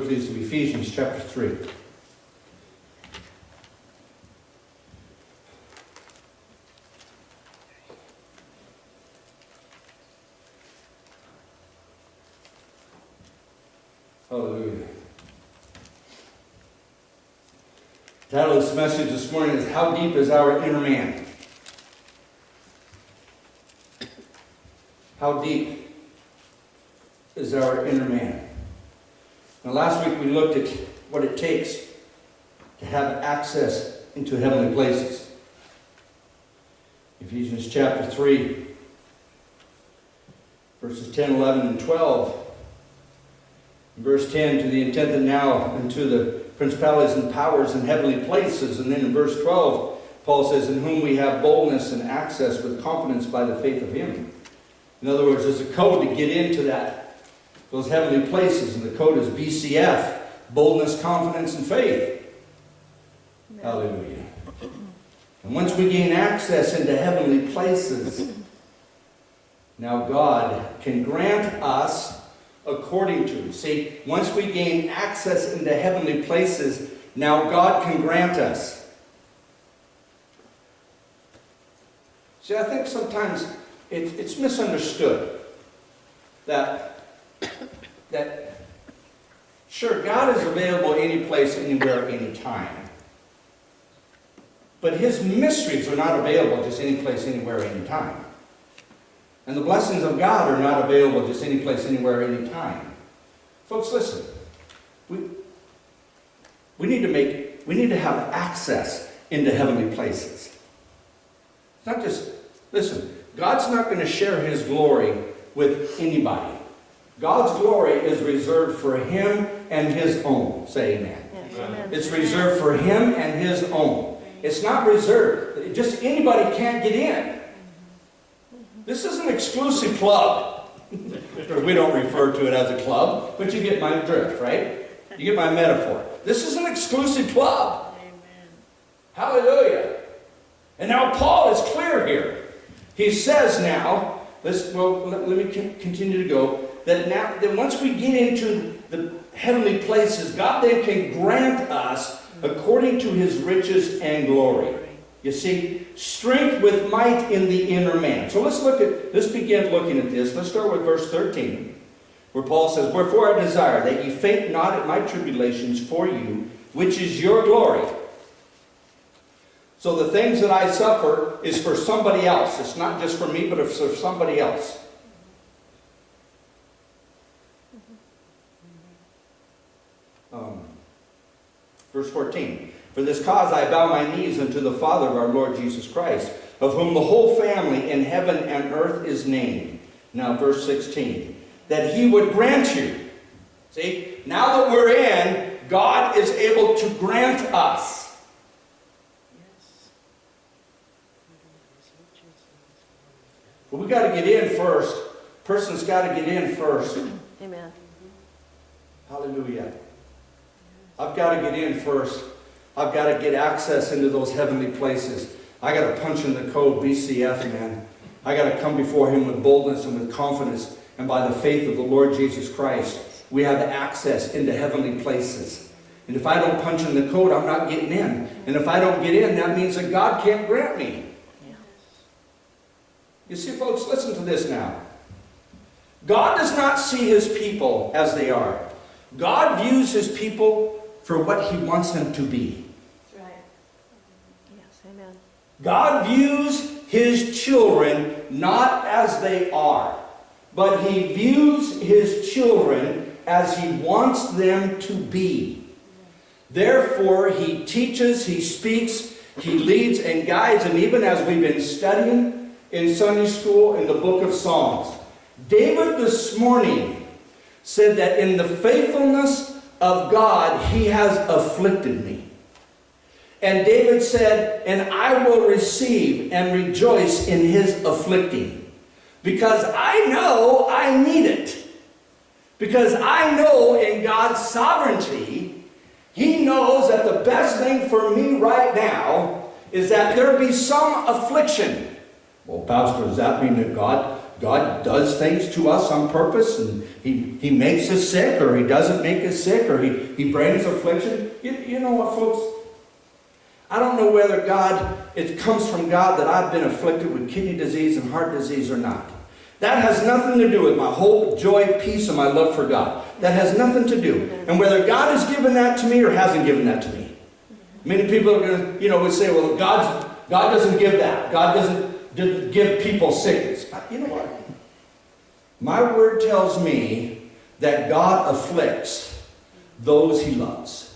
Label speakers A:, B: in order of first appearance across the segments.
A: please, to Ephesians chapter 3. Hallelujah. The title of this message this morning is How Deep is Our Inner Man? How deep is our inner man? Now last week we looked at what it takes to have access into heavenly places. Ephesians chapter 3, verses 10, 11, and 12. In verse 10, to the intent that now unto the principalities and powers in heavenly places. And then in verse 12, Paul says, in whom we have boldness and access with confidence by the faith of him. In other words, there's a code to get into those heavenly places, and the code is BCF, boldness, confidence, and faith. Amen. Hallelujah. And once we gain access into heavenly places, now God can grant us according to. See, once we gain access into heavenly places, now God can grant us. See, I think sometimes it's misunderstood that sure, God is available any place, anywhere, anytime. But his mysteries are not available just any place, anywhere, anytime. And the blessings of God are not available just any place, anywhere, anytime. Folks, listen. We need to have access into heavenly places. It's not just, listen, God's not going to share his glory with anybody. God's glory is reserved for him and his own. Say amen.
B: Yes, amen.
A: It's reserved for him and his own. It's not reserved. Just anybody can't get in. This is an exclusive club. We don't refer to it as a club, but you get my drift, right? You get my metaphor. This is an exclusive club.
B: Amen.
A: Hallelujah. And now Paul is clear here. He says now, let me continue to go, that once we get into the heavenly places, God then can grant us according to his riches and glory. You see, strength with might in the inner man. So let's begin looking at this. Let's start with verse 13, where Paul says, wherefore I desire that ye faint not at my tribulations for you, which is your glory. So the things that I suffer is for somebody else. It's not just for me, but it's for somebody else. Verse 14. For this cause I bow my knees unto the Father of our Lord Jesus Christ, of whom the whole family in heaven and earth is named. Now verse 16. That he would grant you. See, now that we're in, God is able to grant us. But we got to get in first. Person's got to get in first.
B: Amen.
A: Hallelujah. I've got to get in first. I've got to get access into those heavenly places. I got to punch in the code BCF, man. I got to come before him with boldness and with confidence. And by the faith of the Lord Jesus Christ, we have access into heavenly places. And if I don't punch in the code, I'm not getting in. And if I don't get in, that means that God can't grant me. You see, folks, listen to this now. God does not see his people as they are. God views his people for what he wants them to be.
B: That's right. Yes, amen.
A: God views his children not as they are, but he views his children as he wants them to be. Therefore, he teaches, he speaks, he leads and guides, and even as we've been studying in Sunday school in the book of Psalms, David this morning said that in the faithfulness of God, he has afflicted me. And David said, and I will receive and rejoice in his afflicting, because I know I need it. Because I know in God's sovereignty, he knows that the best thing for me right now is that there be some affliction. Well, Pastor, does that mean that God God does things to us on purpose, and He makes us sick, or He doesn't make us sick, or He brings affliction. You know what, folks? I don't know whether it comes from God that I've been afflicted with kidney disease and heart disease or not. That has nothing to do with my hope, joy, peace, and my love for God. That has nothing to do. And whether God has given that to me or hasn't given that to me. Many people are going to, would say, well, God doesn't give that. God doesn't give people sickness. You know what? My word tells me that God afflicts those He loves.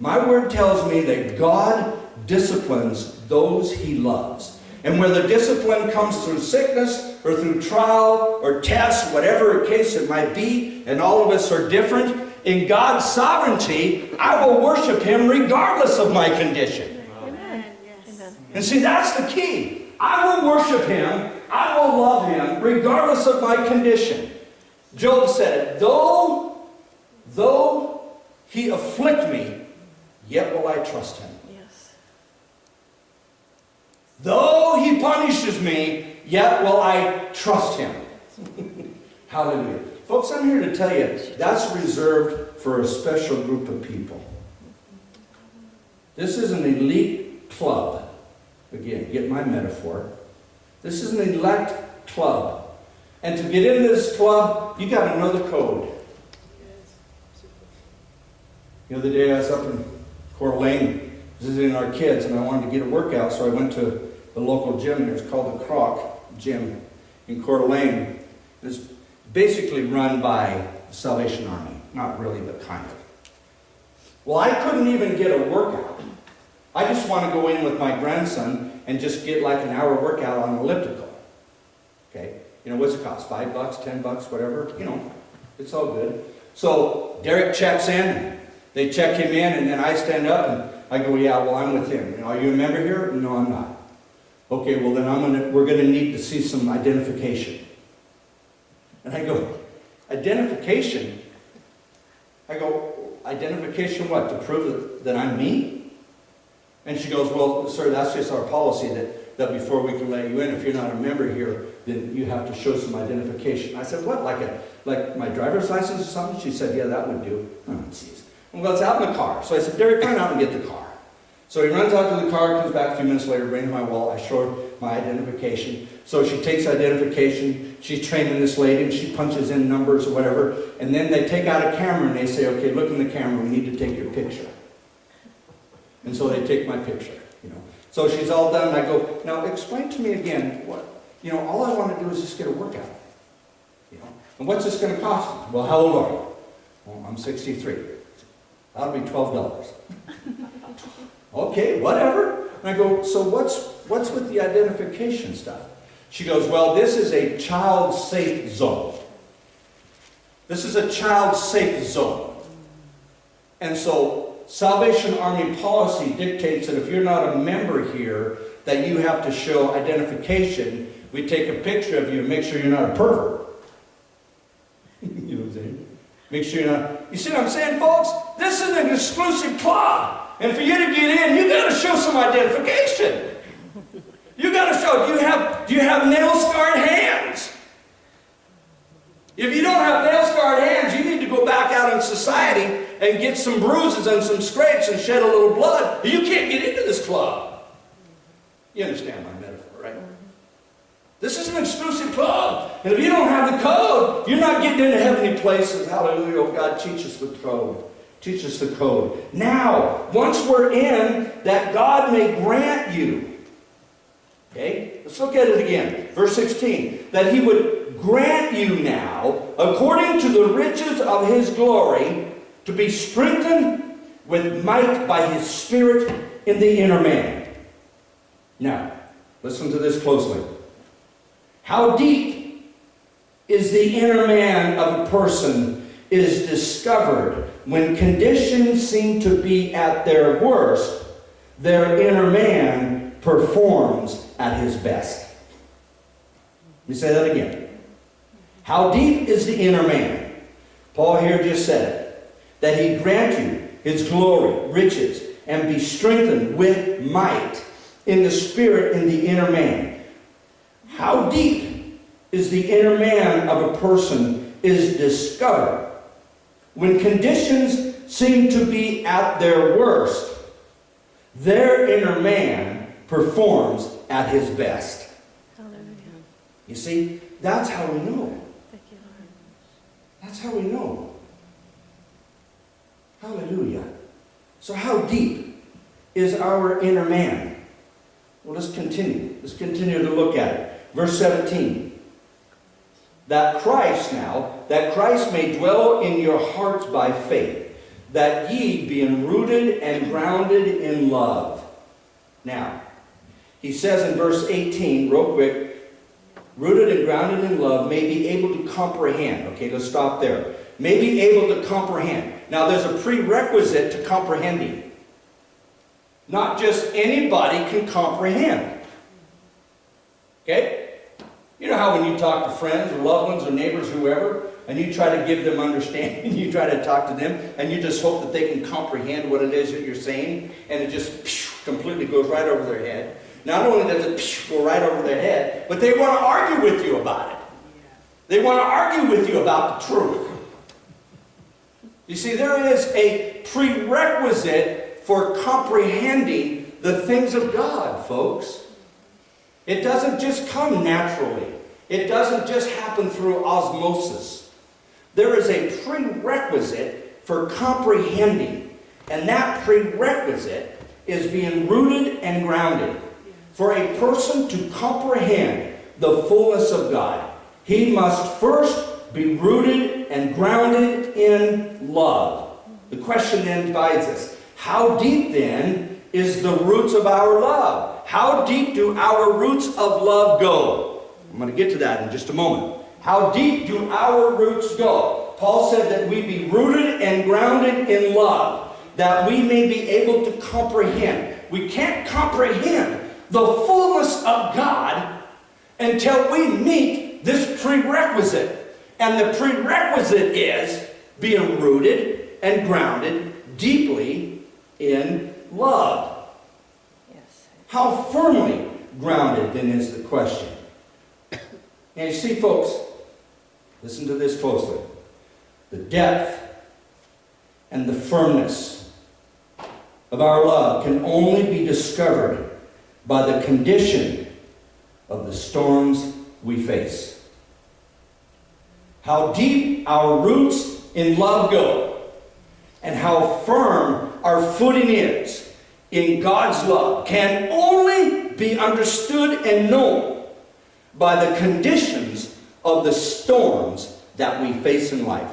A: My word tells me that God disciplines those He loves. And whether discipline comes through sickness or through trial or tests, whatever case it might be, and all of us are different, in God's sovereignty, I will worship Him regardless of my condition.
B: Amen. Yes.
A: And see, that's the key. I will worship Him, I will love Him regardless of my condition. Job said, though He afflict me, yet will I trust Him.
B: Yes.
A: Though He punishes me, yet will I trust Him. Hallelujah. Folks, I'm here to tell you, that's reserved for a special group of people. This is an elite club. Again, get my metaphor. This is an elect club. And to get into this club, you got to know the code. The other day I was up in Coeur d'Alene visiting our kids, and I wanted to get a workout, so I went to the local gym. It's called the Croc Gym in Coeur d'Alene. It's basically run by the Salvation Army. Not really, but kind of. Well, I couldn't even get a workout. I just want to go in with my grandson and just get like an hour workout on an elliptical. Okay? What's it cost? $5, $10, whatever? It's all good. So Derek checks in. They check him in, and then I stand up and I go, yeah, well, I'm with him. Are you a member here? No, I'm not. Okay, well, then we're going to need to see some identification. And I go, identification? I go, identification what? To prove that I'm me? And she goes, well, sir, that's just our policy that before we can let you in, if you're not a member here, then you have to show some identification. I said, what, like my driver's license or something? She said, yeah, that would do. Oh, jeez. Well, it's out in the car. So I said, Derek, run out and get the car. So he runs out to the car, comes back a few minutes later, brings my wallet. I show her my identification. So she takes identification. She's training this lady, and she punches in numbers or whatever. And then they take out a camera, and they say, okay, look in the camera. We need to take your picture. And so they take my picture, So she's all done, and I go, now explain to me again what, all I want to do is just get a workout. And what's this going to cost me? Well, how old are you? Well, I'm 63. That'll be $12. Okay, whatever. And I go, so what's with the identification stuff? She goes, well, this is a child-safe zone. This is a child-safe zone. And so Salvation Army policy dictates that if you're not a member here, that you have to show identification. We take a picture of you and make sure you're not a pervert. You know what I'm saying? Make sure you're not. You see what I'm saying, folks? This is an exclusive club. And for you to get in, you got to show some identification. You got to show, do you have nail-scarred hands? If you don't have nail-scarred hands, you need to go back out in society and get some bruises and some scrapes and shed a little blood. You can't get into this club. You understand my metaphor, right? This is an exclusive club. And if you don't have the code, you're not getting into heavenly places. Hallelujah. Oh, God, teach us the code. Teach us the code. Now, once we're in, that God may grant you. Okay? Let's look at it again. Verse 16. That He would grant you now, according to the riches of His glory, to be strengthened with might by His Spirit in the inner man. Now, listen to this closely. How deep is the inner man of a person is discovered when conditions seem to be at their worst. Their inner man performs at his best. Let me say that again. How deep is the inner man? Paul here just said it. That He grant you His glory, riches, and be strengthened with might in the Spirit in the inner man. How deep is the inner man of a person is discovered when conditions seem to be at their worst. Their inner man performs at his best.
B: Hallelujah.
A: You see, that's how we know.
B: Thank you, Lord.
A: That's how we know. Hallelujah. So how deep is our inner man? Well, let's continue. Let's continue to look at it. Verse 17. That Christ may dwell in your hearts by faith, that ye, being rooted and grounded in love. Now, he says in verse 18, real quick, rooted and grounded in love, may be able to comprehend. Okay, let's stop there. May be able to comprehend. Now, there's a prerequisite to comprehending. Not just anybody can comprehend. Okay? You know how when you talk to friends or loved ones or neighbors, whoever, and you try to give them understanding, you try to talk to them, and you just hope that they can comprehend what it is that you're saying, and it just completely goes right over their head. Not only does it go right over their head, but they want to argue with you about it. They want to argue with you about the truth. You see, there is a prerequisite for comprehending the things of God, folks. It doesn't just come naturally. It doesn't just happen through osmosis. There is a prerequisite for comprehending, and that prerequisite is being rooted and grounded. For a person to comprehend the fullness of God, he must first be rooted and grounded in love. The question then divides us. How deep then is the roots of our love? How deep do our roots of love go? I'm going to get to that in just a moment. How deep do our roots go? Paul said that we be rooted and grounded in love, that we may be able to comprehend. We can't comprehend the fullness of God until we meet this prerequisite. And the prerequisite is being rooted and grounded deeply in love.
B: Yes.
A: How firmly grounded, then, is the question. And you see, folks, listen to this closely. The depth and the firmness of our love can only be discovered by the condition of the storms we face. How deep our roots in love go, and how firm our footing is in God's love can only be understood and known by the conditions of the storms that we face in life.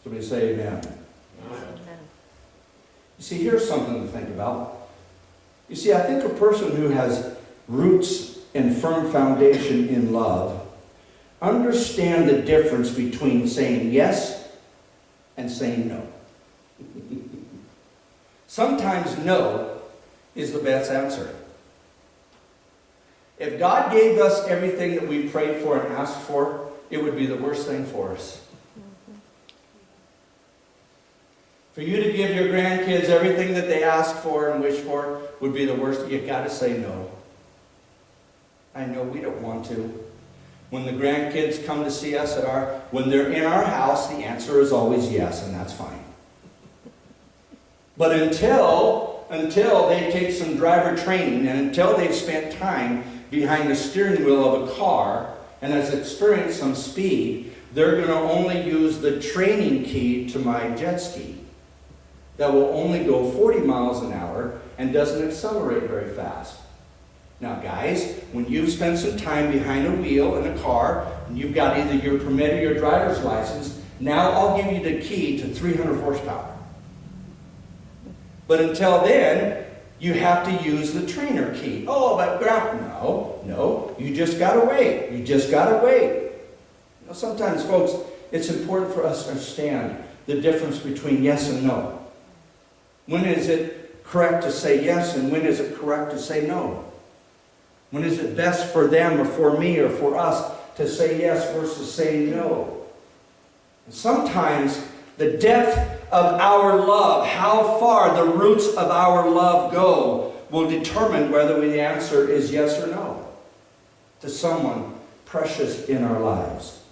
A: Somebody say amen.
B: Amen.
A: You see, here's something to think about. You see, I think a person who has roots and firm foundation in love understand the difference between saying yes and saying no. Sometimes no is the best answer. If God gave us everything that we prayed for and asked for, it would be the worst thing for us. For you to give your grandkids everything that they asked for and wished for would be the worst. You've got to say no. I know we don't want to. When the grandkids come to see us when they're in our house, the answer is always yes, and that's fine. But until they take some driver training, and until they've spent time behind the steering wheel of a car and has experienced some speed, they're going to only use the training key to my jet ski that will only go 40 miles an hour and doesn't accelerate very fast. Now, guys, when you've spent some time behind a wheel in a car, and you've got either your permit or your driver's license, now I'll give you the key to 300 horsepower. But until then, you have to use the trainer key. Oh, but no, you just got to wait. You just got to wait. You know, sometimes, folks, it's important for us to understand the difference between yes and no. When is it correct to say yes, and when is it correct to say no? When is it best for them or for me or for us to say yes versus saying no? And sometimes the depth of our love, how far the roots of our love go, will determine whether the answer is yes or no to someone precious in our lives.